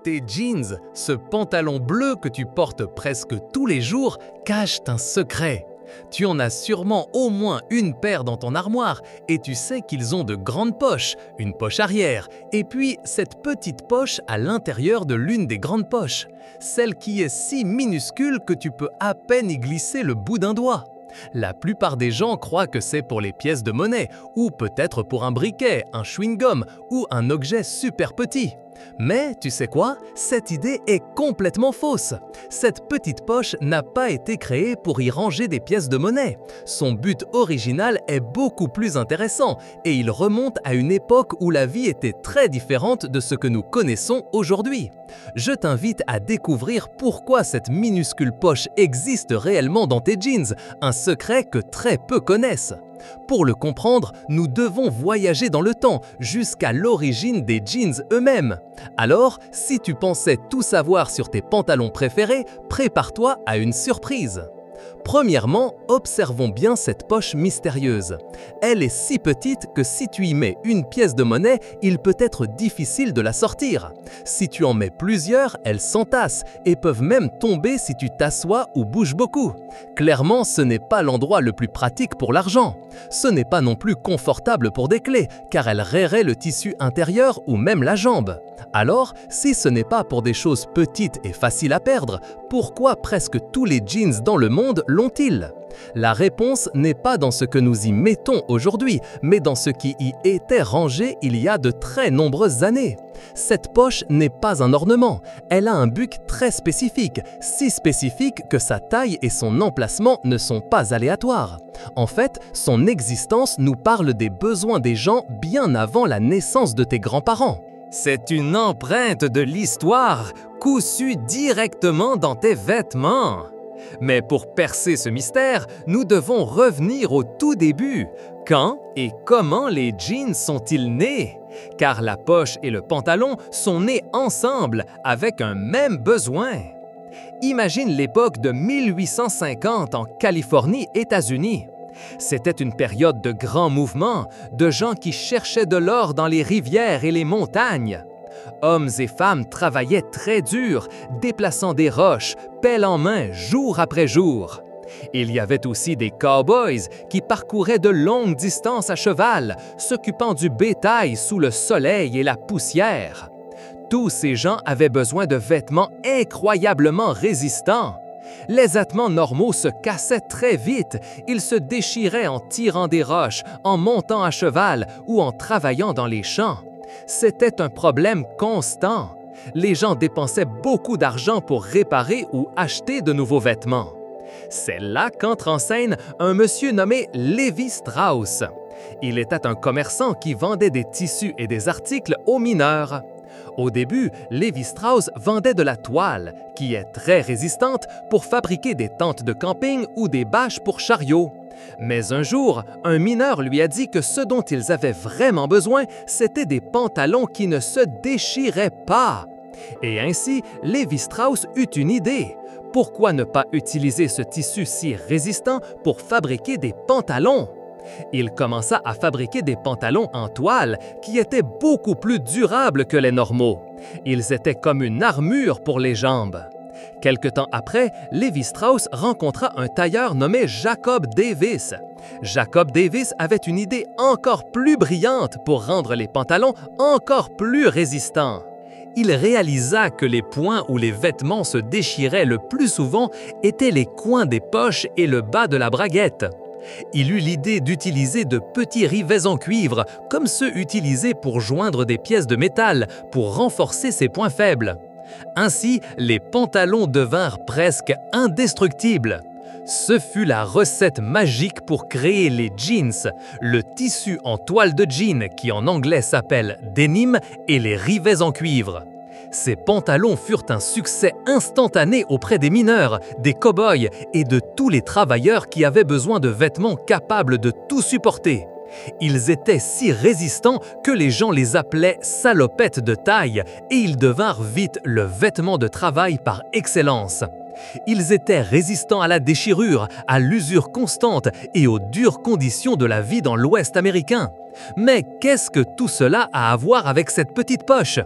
Tes jeans, ce pantalon bleu que tu portes presque tous les jours, cachent un secret. Tu en as sûrement au moins une paire dans ton armoire et tu sais qu'ils ont de grandes poches, une poche arrière, et puis cette petite poche à l'intérieur de l'une des grandes poches, celle qui est si minuscule que tu peux à peine y glisser le bout d'un doigt. La plupart des gens croient que c'est pour les pièces de monnaie, ou peut-être pour un briquet, un chewing-gum ou un objet super petit. Mais tu sais quoi? Cette idée est complètement fausse. Cette petite poche n'a pas été créée pour y ranger des pièces de monnaie. Son but original est beaucoup plus intéressant et il remonte à une époque où la vie était très différente de ce que nous connaissons aujourd'hui. Je t'invite à découvrir pourquoi cette minuscule poche existe réellement dans tes jeans, un secret que très peu connaissent. Pour le comprendre, nous devons voyager dans le temps, jusqu'à l'origine des jeans eux-mêmes. Alors, si tu pensais tout savoir sur tes pantalons préférés, prépare-toi à une surprise. Premièrement, observons bien cette poche mystérieuse. Elle est si petite que si tu y mets une pièce de monnaie, il peut être difficile de la sortir. Si tu en mets plusieurs, elles s'entassent et peuvent même tomber si tu t'assois ou bouges beaucoup. Clairement, ce n'est pas l'endroit le plus pratique pour l'argent. Ce n'est pas non plus confortable pour des clés, car elles raieraient le tissu intérieur ou même la jambe. Alors, si ce n'est pas pour des choses petites et faciles à perdre, pourquoi presque tous les jeans dans le monde l'ont-ils? La réponse n'est pas dans ce que nous y mettons aujourd'hui, mais dans ce qui y était rangé il y a de très nombreuses années. Cette poche n'est pas un ornement, elle a un but très spécifique, si spécifique que sa taille et son emplacement ne sont pas aléatoires. En fait, son existence nous parle des besoins des gens bien avant la naissance de tes grands-parents. C'est une empreinte de l'histoire cousue directement dans tes vêtements. Mais pour percer ce mystère, nous devons revenir au tout début. Quand et comment les jeans sont-ils nés? Car la poche et le pantalon sont nés ensemble, avec un même besoin. Imagine l'époque de 1850 en Californie, États-Unis. C'était une période de grands mouvements, de gens qui cherchaient de l'or dans les rivières et les montagnes. Hommes et femmes travaillaient très dur, déplaçant des roches, pelle en main, jour après jour. Il y avait aussi des cow-boys qui parcouraient de longues distances à cheval, s'occupant du bétail sous le soleil et la poussière. Tous ces gens avaient besoin de vêtements incroyablement résistants. Les vêtements normaux se cassaient très vite, ils se déchiraient en tirant des roches, en montant à cheval ou en travaillant dans les champs. C'était un problème constant. Les gens dépensaient beaucoup d'argent pour réparer ou acheter de nouveaux vêtements. C'est là qu'entre en scène un monsieur nommé Lévi Strauss. Il était un commerçant qui vendait des tissus et des articles aux mineurs. Au début, Lévi Strauss vendait de la toile, qui est très résistante pour fabriquer des tentes de camping ou des bâches pour chariots. Mais un jour, un mineur lui a dit que ce dont ils avaient vraiment besoin, c'était des pantalons qui ne se déchiraient pas. Et ainsi, Lévi Strauss eut une idée. Pourquoi ne pas utiliser ce tissu si résistant pour fabriquer des pantalons? Il commença à fabriquer des pantalons en toile qui étaient beaucoup plus durables que les normaux. Ils étaient comme une armure pour les jambes. Quelque temps après, Lévi Strauss rencontra un tailleur nommé Jacob Davis. Jacob Davis avait une idée encore plus brillante pour rendre les pantalons encore plus résistants. Il réalisa que les points où les vêtements se déchiraient le plus souvent étaient les coins des poches et le bas de la braguette. Il eut l'idée d'utiliser de petits rivets en cuivre, comme ceux utilisés pour joindre des pièces de métal, pour renforcer ses points faibles. Ainsi, les pantalons devinrent presque indestructibles. Ce fut la recette magique pour créer les jeans, le tissu en toile de jean qui en anglais s'appelle denim et les rivets en cuivre. Ces pantalons furent un succès instantané auprès des mineurs, des cow-boys et de tous les travailleurs qui avaient besoin de vêtements capables de tout supporter. Ils étaient si résistants que les gens les appelaient salopettes de taille et ils devinrent vite le vêtement de travail par excellence. Ils étaient résistants à la déchirure, à l'usure constante et aux dures conditions de la vie dans l'Ouest américain. Mais qu'est-ce que tout cela a à voir avec cette petite poche?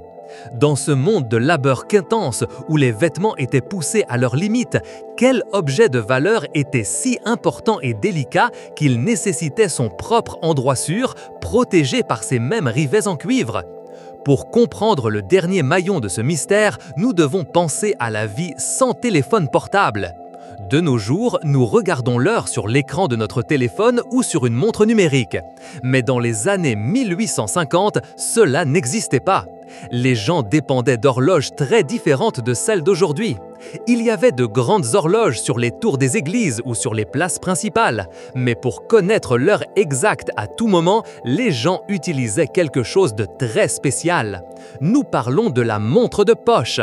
Dans ce monde de labeur intense où les vêtements étaient poussés à leurs limites, quel objet de valeur était si important et délicat qu'il nécessitait son propre endroit sûr, protégé par ces mêmes rivets en cuivre? Pour comprendre le dernier maillon de ce mystère, nous devons penser à la vie sans téléphone portable. De nos jours, nous regardons l'heure sur l'écran de notre téléphone ou sur une montre numérique. Mais dans les années 1850, cela n'existait pas. Les gens dépendaient d'horloges très différentes de celles d'aujourd'hui. Il y avait de grandes horloges sur les tours des églises ou sur les places principales. Mais pour connaître l'heure exacte à tout moment, les gens utilisaient quelque chose de très spécial. Nous parlons de la montre de poche.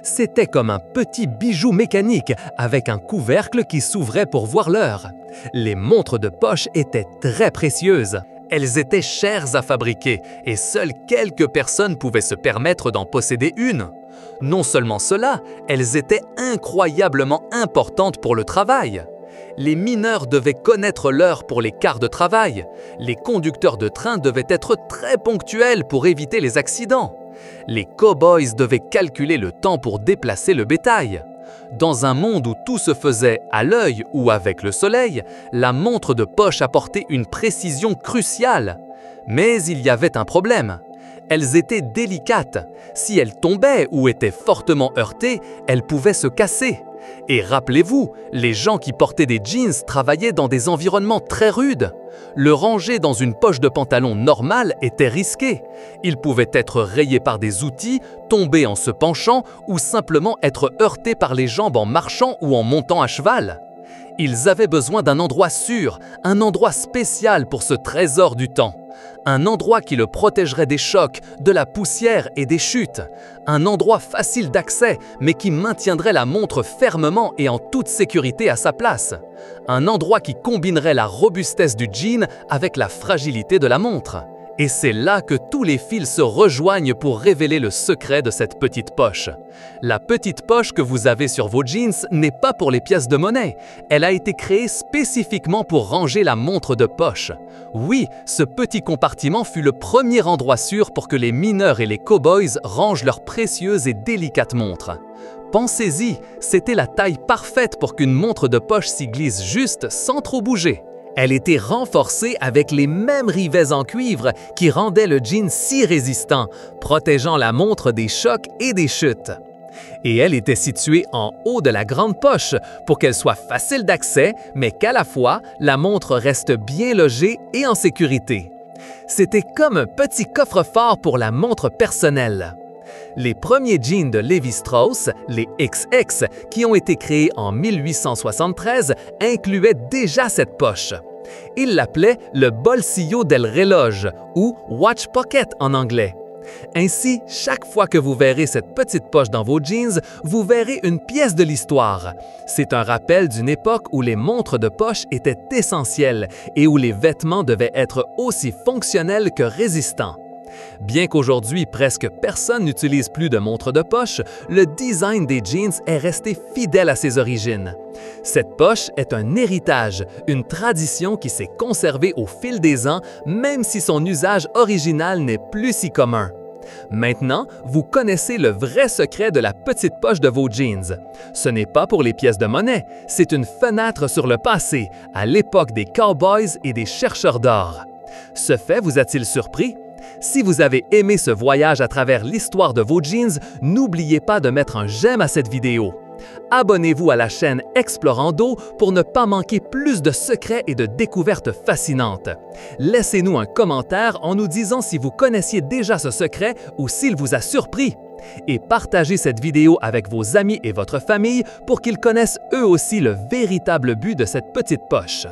C'était comme un petit bijou mécanique avec un couvercle qui s'ouvrait pour voir l'heure. Les montres de poche étaient très précieuses. Elles étaient chères à fabriquer et seules quelques personnes pouvaient se permettre d'en posséder une. Non seulement cela, elles étaient incroyablement importantes pour le travail. Les mineurs devaient connaître l'heure pour les quarts de travail. Les conducteurs de train devaient être très ponctuels pour éviter les accidents. Les cow-boys devaient calculer le temps pour déplacer le bétail. Dans un monde où tout se faisait à l'œil ou avec le soleil, la montre de poche apportait une précision cruciale. Mais il y avait un problème. Elles étaient délicates. Si elles tombaient ou étaient fortement heurtées, elles pouvaient se casser. Et rappelez-vous, les gens qui portaient des jeans travaillaient dans des environnements très rudes. Le ranger dans une poche de pantalon normale était risqué. Il pouvait être rayé par des outils, tomber en se penchant ou simplement être heurté par les jambes en marchant ou en montant à cheval. Ils avaient besoin d'un endroit sûr, un endroit spécial pour ce trésor du temps. Un endroit qui le protégerait des chocs, de la poussière et des chutes. Un endroit facile d'accès, mais qui maintiendrait la montre fermement et en toute sécurité à sa place. Un endroit qui combinerait la robustesse du jean avec la fragilité de la montre. Et c'est là que tous les fils se rejoignent pour révéler le secret de cette petite poche. La petite poche que vous avez sur vos jeans n'est pas pour les pièces de monnaie. Elle a été créée spécifiquement pour ranger la montre de poche. Oui, ce petit compartiment fut le premier endroit sûr pour que les mineurs et les cow-boys rangent leurs précieuses et délicates montres. Pensez-y, c'était la taille parfaite pour qu'une montre de poche s'y glisse juste sans trop bouger. Elle était renforcée avec les mêmes rivets en cuivre qui rendaient le jean si résistant, protégeant la montre des chocs et des chutes. Et elle était située en haut de la grande poche pour qu'elle soit facile d'accès, mais qu'à la fois, la montre reste bien logée et en sécurité. C'était comme un petit coffre-fort pour la montre personnelle. Les premiers jeans de Lévi-Strauss, les XX, qui ont été créés en 1873, incluaient déjà cette poche. Ils l'appelaient le bolsillo del reloj ou watch pocket en anglais. Ainsi, chaque fois que vous verrez cette petite poche dans vos jeans, vous verrez une pièce de l'histoire. C'est un rappel d'une époque où les montres de poche étaient essentielles et où les vêtements devaient être aussi fonctionnels que résistants. Bien qu'aujourd'hui presque personne n'utilise plus de montres de poche, le design des jeans est resté fidèle à ses origines. Cette poche est un héritage, une tradition qui s'est conservée au fil des ans, même si son usage original n'est plus si commun. Maintenant, vous connaissez le vrai secret de la petite poche de vos jeans. Ce n'est pas pour les pièces de monnaie, c'est une fenêtre sur le passé, à l'époque des cowboys et des chercheurs d'or. Ce fait vous a-t-il surpris? Si vous avez aimé ce voyage à travers l'histoire de vos jeans, n'oubliez pas de mettre un j'aime à cette vidéo. Abonnez-vous à la chaîne Explorando pour ne pas manquer plus de secrets et de découvertes fascinantes. Laissez-nous un commentaire en nous disant si vous connaissiez déjà ce secret ou s'il vous a surpris. Et partagez cette vidéo avec vos amis et votre famille pour qu'ils connaissent eux aussi le véritable but de cette petite poche.